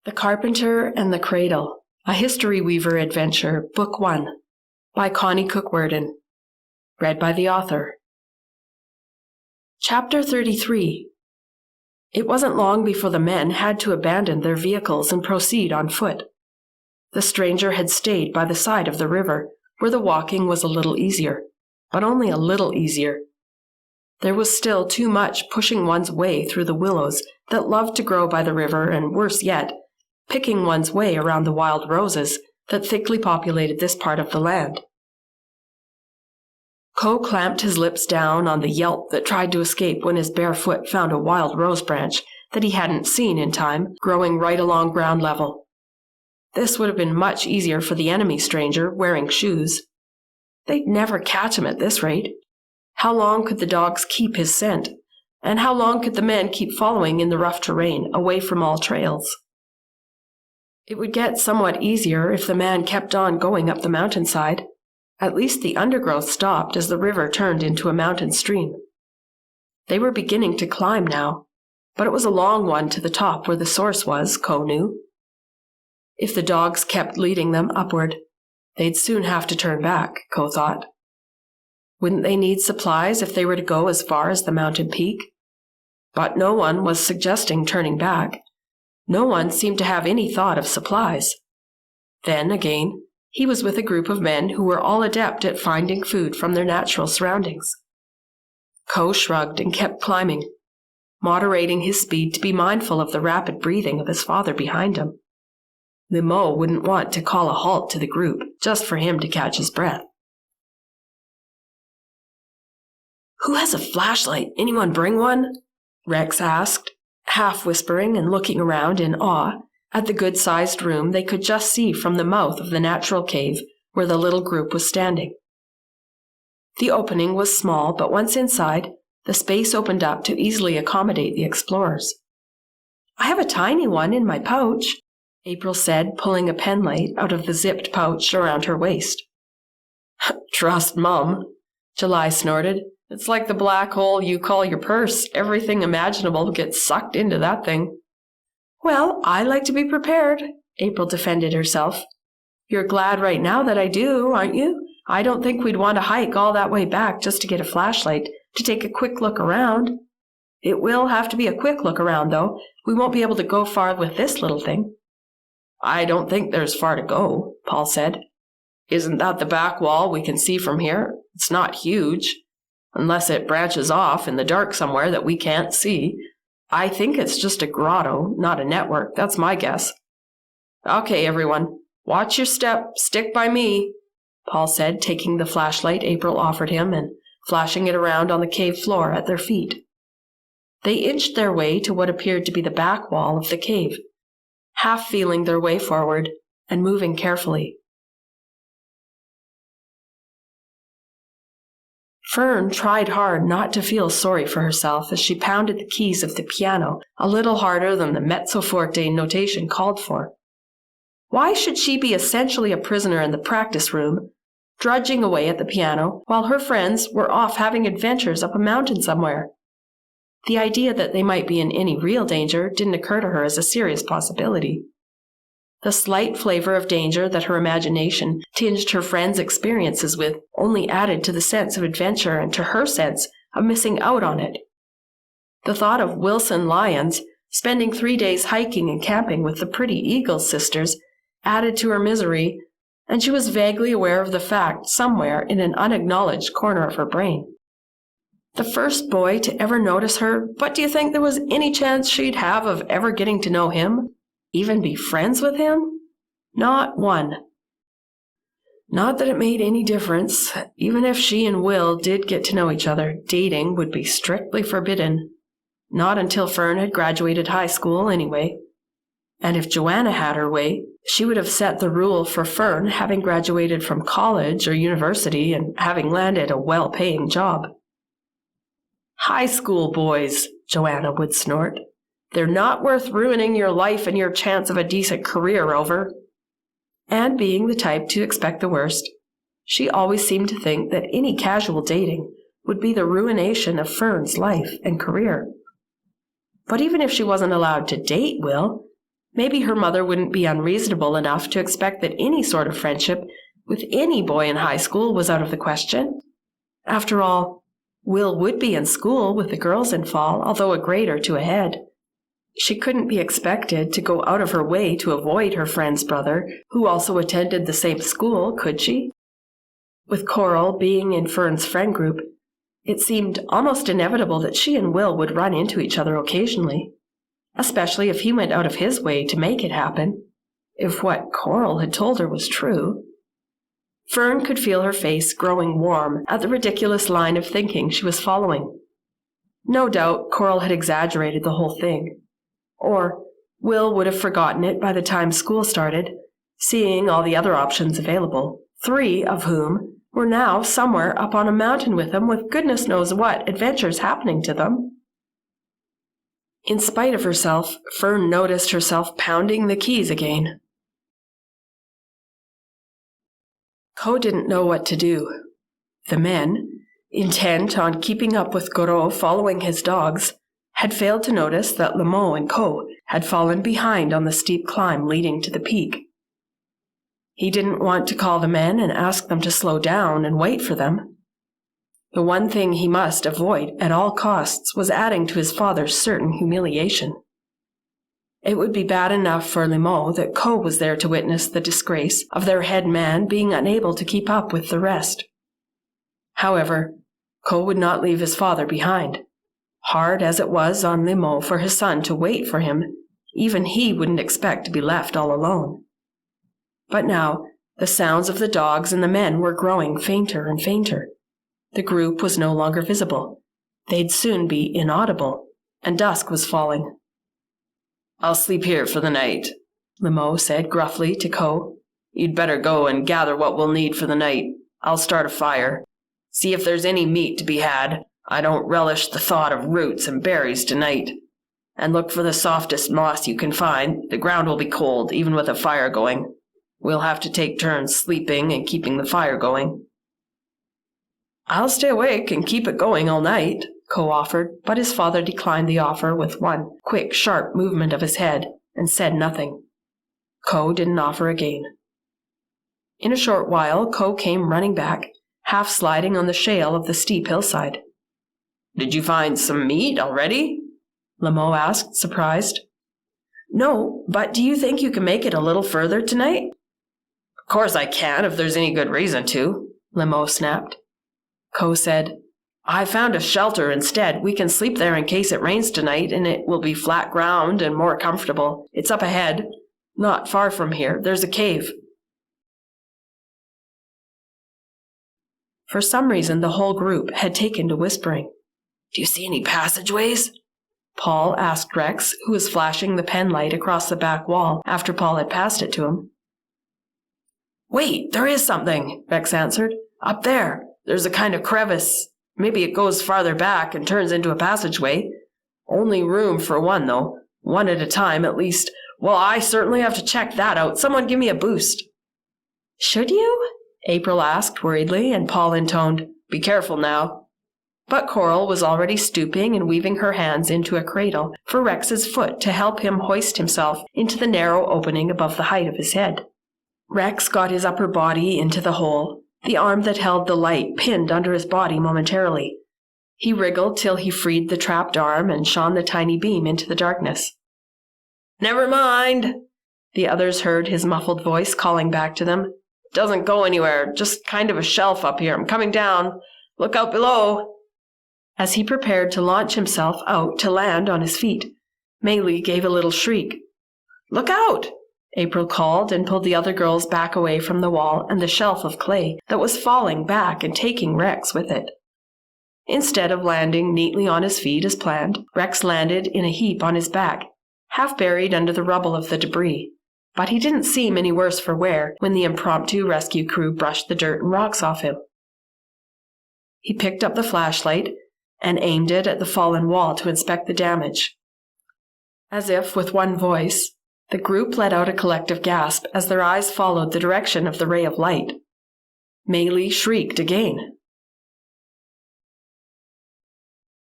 The Carpenter and the Cradle, a History Weaver Adventure, Book 1, by Connie Worden. Read by the author. Chapter 33. It wasn't long before the men had to abandon their vehicles and proceed on foot. The stranger had stayed by the side of the river, where the walking was a little easier, but only a little easier. There was still too much pushing one's way through the willows that loved to grow by the river, and worse yet, picking one's way around the wild roses that thickly populated this part of the land. Coe clamped his lips down on the yelp that tried to escape when his bare foot found a wild rose branch that he hadn't seen in time, growing right along ground level. This would have been much easier for the enemy stranger, wearing shoes. They'd never catch him at this rate. How long could the dogs keep his scent? And how long could the men keep following in the rough terrain, away from all trails? It would get somewhat easier if the man kept on going up the mountainside. At least the undergrowth stopped as the river turned into a mountain stream. They were beginning to climb now, but it was a long one to the top where the source was, Coe knew. If the dogs kept leading them upward, they'd soon have to turn back, Coe thought. Wouldn't they need supplies if they were to go as far as the mountain peak? But no one was suggesting turning back. No one seemed to have any thought of supplies. Then, again, he was with a group of men who were all adept at finding food from their natural surroundings. Coe shrugged and kept climbing, moderating his speed to be mindful of the rapid breathing of his father behind him. Limo wouldn't want to call a halt to the group just for him to catch his breath. "Who has a flashlight? Anyone bring one?" Rex asked, half whispering and looking around in awe at the good-sized room they could just see from the mouth of the natural cave where the little group was standing. The opening was small, but once inside, the space opened up to easily accommodate the explorers. "I have a tiny one in my pouch," April said, pulling a penlight out of the zipped pouch around her waist. "Trust Mum," July snorted. "It's like the black hole you call your purse. Everything imaginable gets sucked into that thing." "Well, I like to be prepared," April defended herself. "You're glad right now that I do, aren't you? I don't think we'd want to hike all that way back just to get a flashlight, to take a quick look around. It will have to be a quick look around, though. We won't be able to go far with this little thing." "I don't think there's far to go," Paul said. "Isn't that the back wall we can see from here? It's not huge. Unless it branches off in the dark somewhere that we can't see. I think it's just a grotto, not a network. That's my guess." "Okay, everyone. Watch your step. Stick by me," Paul said, taking the flashlight April offered him and flashing it around on the cave floor at their feet. They inched their way to what appeared to be the back wall of the cave, half feeling their way forward and moving carefully. Fern tried hard not to feel sorry for herself as she pounded the keys of the piano a little harder than the mezzo forte notation called for. Why should she be essentially a prisoner in the practice room, drudging away at the piano, while her friends were off having adventures up a mountain somewhere? The idea that they might be in any real danger didn't occur to her as a serious possibility. The slight flavor of danger that her imagination tinged her friends' experiences with only added to the sense of adventure and to her sense of missing out on it. The thought of Wilson Lyons spending 3 days hiking and camping with the pretty Eagles sisters added to her misery, and she was vaguely aware of the fact somewhere in an unacknowledged corner of her brain. The first boy to ever notice her, what do you think there was any chance she'd have of ever getting to know him? Even be friends with him? Not one. Not that it made any difference. Even if she and Will did get to know each other, dating would be strictly forbidden. Not until Fern had graduated high school, anyway. And if Joanna had her way, she would have set the rule for Fern having graduated from college or university and having landed a well-paying job. "High school boys," Joanna would snort. "They're not worth ruining your life and your chance of a decent career over." And being the type to expect the worst, she always seemed to think that any casual dating would be the ruination of Fern's life and career. But even if she wasn't allowed to date Will, Maybe her mother wouldn't be unreasonable enough to expect that any sort of friendship with any boy in high school was out of the question. After all, Will would be in school with the girls in fall, although a grade or two ahead. She couldn't be expected to go out of her way to avoid her friend's brother, who also attended the same school, could she? With Coral being in Fern's friend group, it seemed almost inevitable that she and Will would run into each other occasionally, especially if he went out of his way to make it happen, if what Coral had told her was true. Fern could feel her face growing warm at the ridiculous line of thinking she was following. No doubt Coral had exaggerated the whole thing. Or Will would have forgotten it by the time school started, seeing all the other options available, 3 of whom were now somewhere up on a mountain with him with goodness knows what adventures happening to them. In spite of herself, Fern noticed herself pounding the keys again. Co didn't know what to do. The men, intent on keeping up with Goro following his dogs, had failed to notice that Lemo and Co had fallen behind on the steep climb leading to the peak. He didn't want to call the men and ask them to slow down and wait for them. The one thing he must avoid at all costs was adding to his father's certain humiliation. It would be bad enough for Lemo that Co was there to witness the disgrace of their head man being unable to keep up with the rest. However, Co would not leave his father behind. Hard as it was on Lemo for his son to wait for him, even he wouldn't expect to be left all alone. But now, the sounds of the dogs and the men were growing fainter and fainter. The group was no longer visible. They'd soon be inaudible, and dusk was falling. "I'll sleep here for the night," Lemo said gruffly to Co. "You'd better go and gather what we'll need for the night. I'll start a fire. See if there's any meat to be had. I don't relish the thought of roots and berries tonight. And look for the softest moss you can find. The ground will be cold, even with a fire going. We'll have to take turns sleeping and keeping the fire going." "I'll stay awake and keep it going all night," Co offered, but his father declined the offer with one quick, sharp movement of his head and said nothing. Co didn't offer again. In a short while, Co came running back, half sliding on the shale of the steep hillside. "Did you find some meat already?" Lemo asked, surprised. "No, but do you think you can make it a little further tonight?" "Of course I can, if there's any good reason to," Lemo snapped. Co said, "I found a shelter instead. We can sleep there in case it rains tonight, and it will be flat ground and more comfortable. It's up ahead. Not far from here. There's a cave." For some reason, the whole group had taken to whispering. "Do you see any passageways?" Paul asked Rex, who was flashing the pen light across the back wall after Paul had passed it to him. "Wait, there is something," Rex answered. "Up there. There's a kind of crevice. Maybe it goes farther back and turns into a passageway. Only room for one, though. One at a time, at least. Well, I certainly have to check that out. Someone give me a boost." "Should you?" April asked worriedly, and Paul intoned, "Be careful now." But Coral was already stooping and weaving her hands into a cradle for Rex's foot to help him hoist himself into the narrow opening above the height of his head. Rex got his upper body into the hole, the arm that held the light pinned under his body momentarily. He wriggled till he freed the trapped arm and shone the tiny beam into the darkness. "Never mind," the others heard his muffled voice calling back to them. "It doesn't go anywhere, just kind of a shelf up here. I'm coming down. Look out below." As he prepared to launch himself out to land on his feet, Maylee gave a little shriek. "Look out!" April called and pulled the other girls back away from the wall and the shelf of clay that was falling back and taking Rex with it. Instead of landing neatly on his feet as planned, Rex landed in a heap on his back, half buried under the rubble of the debris. But he didn't seem any worse for wear when the impromptu rescue crew brushed the dirt and rocks off him. He picked up the flashlight and aimed it at the fallen wall to inspect the damage. As if with one voice, the group let out a collective gasp as their eyes followed the direction of the ray of light. Maylee shrieked again.